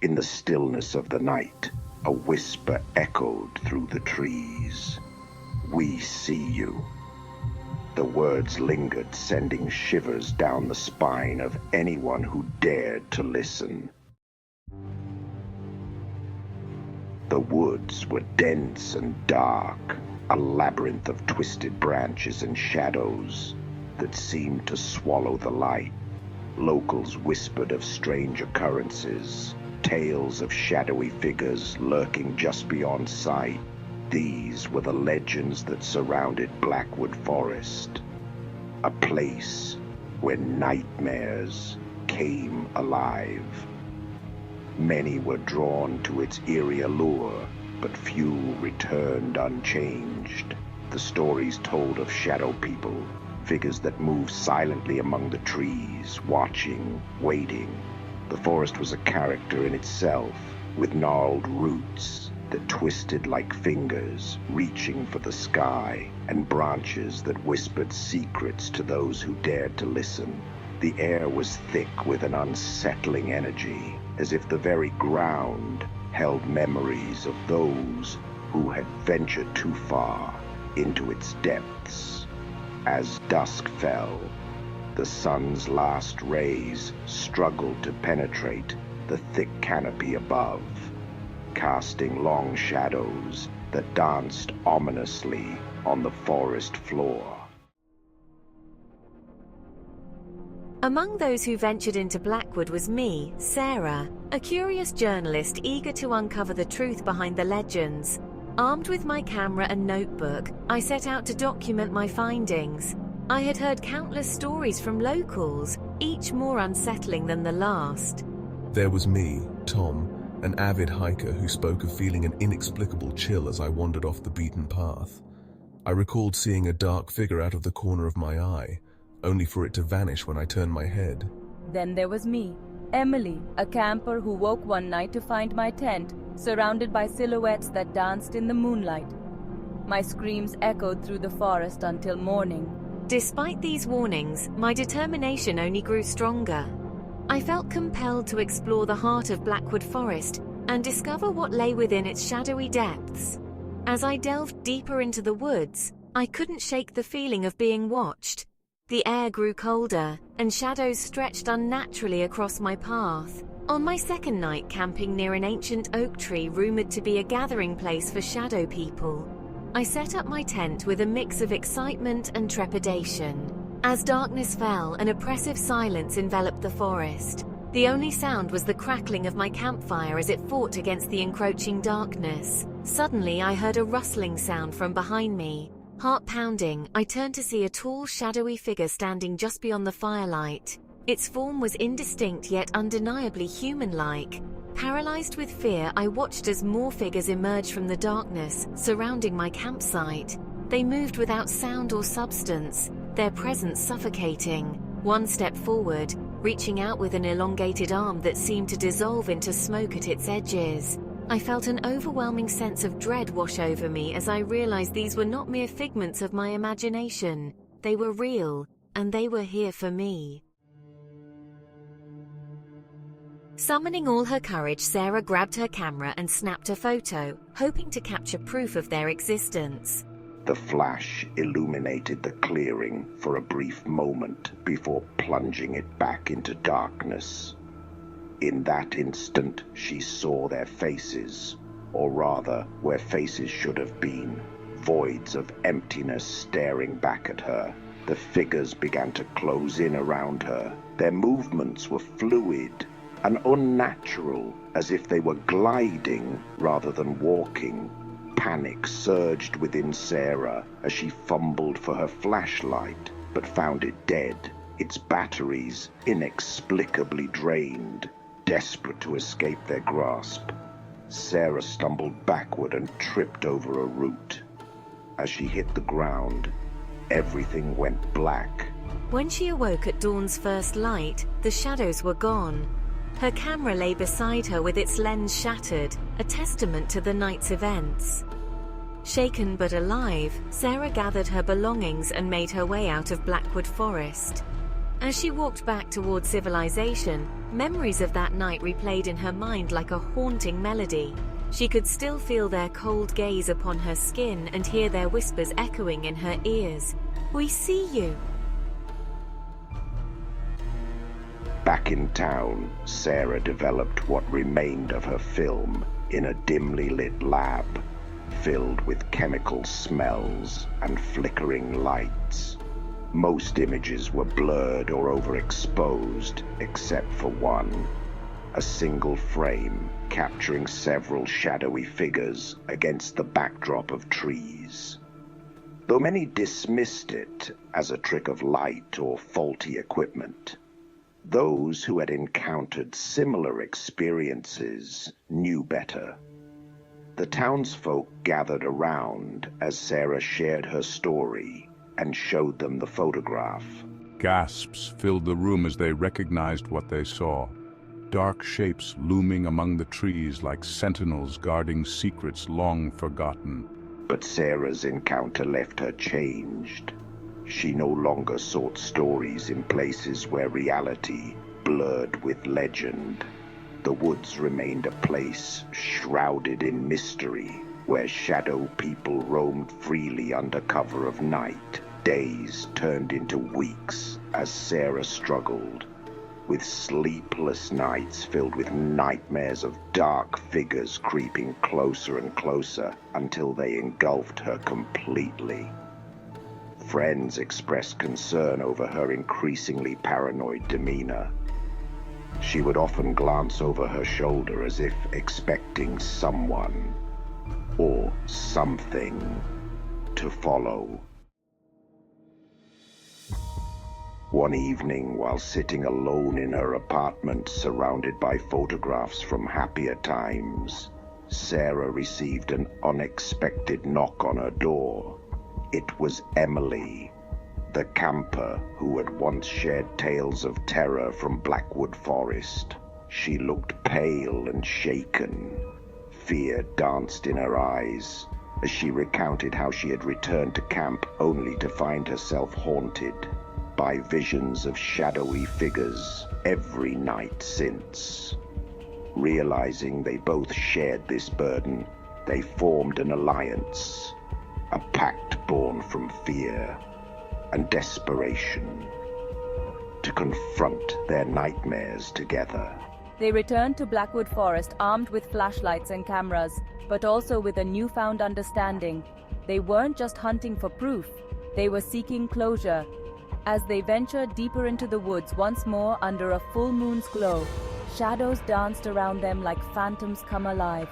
In the stillness of the night, a whisper echoed through the trees. "We see you." The words lingered, sending shivers down the spine of anyone who dared to listen. The woods were dense and dark, a labyrinth of twisted branches and shadows that seemed to swallow the light. Locals whispered of strange occurrences, tales of shadowy figures lurking just beyond sight. These were the legends that surrounded Blackwood Forest, a place where nightmares came alive. Many were drawn to its eerie allure, but few returned unchanged. The stories told of shadow people, figures that moved silently among the trees, watching, waiting. The forest was a character in itself, with gnarled roots that twisted like fingers, reaching for the sky, and branches that whispered secrets to those who dared to listen. The air was thick with an unsettling energy, as if the very ground held memories of those who had ventured too far into its depths. As dusk fell, the sun's last rays struggled to penetrate the thick canopy above, casting long shadows that danced ominously on the forest floor. Among those who ventured into Blackwood was me, Sarah, a curious journalist eager to uncover the truth behind the legends. Armed with my camera and notebook, I set out to document my findings. I had heard countless stories from locals, each more unsettling than the last. There was me, Tom, an avid hiker who spoke of feeling an inexplicable chill as I wandered off the beaten path. I recalled seeing a dark figure out of the corner of my eye, only for it to vanish when I turned my head. Then there was me, Emily, a camper who woke one night to find my tent surrounded by silhouettes that danced in the moonlight. My screams echoed through the forest until morning. Despite these warnings, my determination only grew stronger. I felt compelled to explore the heart of Blackwood Forest and discover what lay within its shadowy depths. As I delved deeper into the woods, I couldn't shake the feeling of being watched. The air grew colder, and shadows stretched unnaturally across my path. On my second night camping near an ancient oak tree rumored to be a gathering place for shadow people, I set up my tent with a mix of excitement and trepidation. As darkness fell, an oppressive silence enveloped the forest. The only sound was the crackling of my campfire as it fought against the encroaching darkness. Suddenly, I heard a rustling sound from behind me. Heart pounding, I turned to see a tall, shadowy figure standing just beyond the firelight. Its form was indistinct yet undeniably human-like. Paralyzed with fear, I watched as more figures emerged from the darkness surrounding my campsite. They moved without sound or substance, their presence suffocating. One stepped forward, reaching out with an elongated arm that seemed to dissolve into smoke at its edges. I felt an overwhelming sense of dread wash over me as I realized these were not mere figments of my imagination. They were real, and they were here for me. Summoning all her courage, Sarah grabbed her camera and snapped a photo, hoping to capture proof of their existence. The flash illuminated the clearing for a brief moment before plunging it back into darkness. In that instant, she saw their faces, or rather, where faces should have been, voids of emptiness staring back at her. The figures began to close in around her. Their movements were fluid and unnatural, as if they were gliding rather than walking. Panic surged within Sarah as she fumbled for her flashlight, but found it dead, its batteries inexplicably drained. Desperate to escape their grasp, Sarah stumbled backward and tripped over a root. As she hit the ground, everything went black. When she awoke at dawn's first light, the shadows were gone. Her camera lay beside her with its lens shattered, a testament to the night's events. Shaken but alive, Sarah gathered her belongings and made her way out of Blackwood Forest. As she walked back toward civilization, memories of that night replayed in her mind like a haunting melody. She could still feel their cold gaze upon her skin and hear their whispers echoing in her ears. "We see you." Back in town, Sarah developed what remained of her film in a dimly lit lab, filled with chemical smells and flickering lights. Most images were blurred or overexposed, except for one, a single frame capturing several shadowy figures against the backdrop of trees. Though many dismissed it as a trick of light or faulty equipment, those who had encountered similar experiences knew better. The townsfolk gathered around as Sarah shared her story and showed them the photograph. Gasps filled the room as they recognized what they saw. Dark shapes looming among the trees like sentinels guarding secrets long forgotten. But Sarah's encounter left her changed. She no longer sought stories in places where reality blurred with legend. The woods remained a place shrouded in mystery, where shadow people roamed freely under cover of night. Days turned into weeks as Sarah struggled, with sleepless nights filled with nightmares of dark figures creeping closer and closer until they engulfed her completely. Friends expressed concern over her increasingly paranoid demeanor. She would often glance over her shoulder as if expecting someone or something to follow. One evening, while sitting alone in her apartment surrounded by photographs from happier times, Sarah received an unexpected knock on her door. It was Emily, the camper who had once shared tales of terror from Blackwood Forest. She looked pale and shaken. Fear danced in her eyes as she recounted how she had returned to camp only to find herself haunted by visions of shadowy figures every night since. Realizing they both shared this burden, they formed an alliance, a pact born from fear and desperation, to confront their nightmares together. They returned to Blackwood Forest armed with flashlights and cameras, but also with a newfound understanding. They weren't just hunting for proof, they were seeking closure. As they ventured deeper into the woods once more under a full moon's glow, shadows danced around them like phantoms come alive.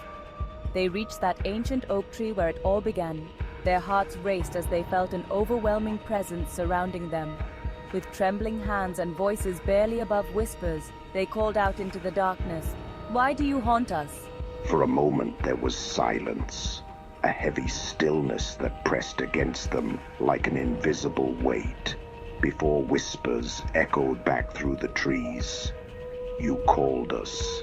They reached that ancient oak tree where it all began. Their hearts raced as they felt an overwhelming presence surrounding them. With trembling hands and voices barely above whispers, they called out into the darkness, "Why do you haunt us?" For a moment there was silence, a heavy stillness that pressed against them like an invisible weight, before whispers echoed back through the trees. "You called us."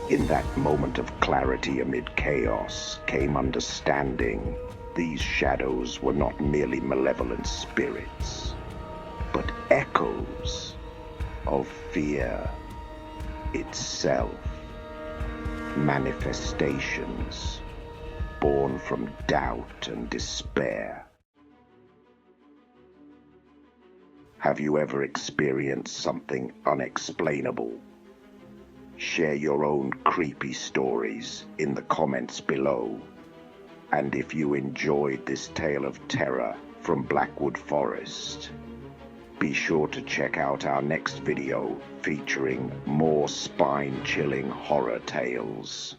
In that moment of clarity amid chaos came understanding. These shadows were not merely malevolent spirits, but echoes of fear itself. Manifestations born from doubt and despair. Have you ever experienced something unexplainable? Share your own creepy stories in the comments below. And if you enjoyed this tale of terror from Blackwood Forest, be sure to check out our next video featuring more spine-chilling horror tales.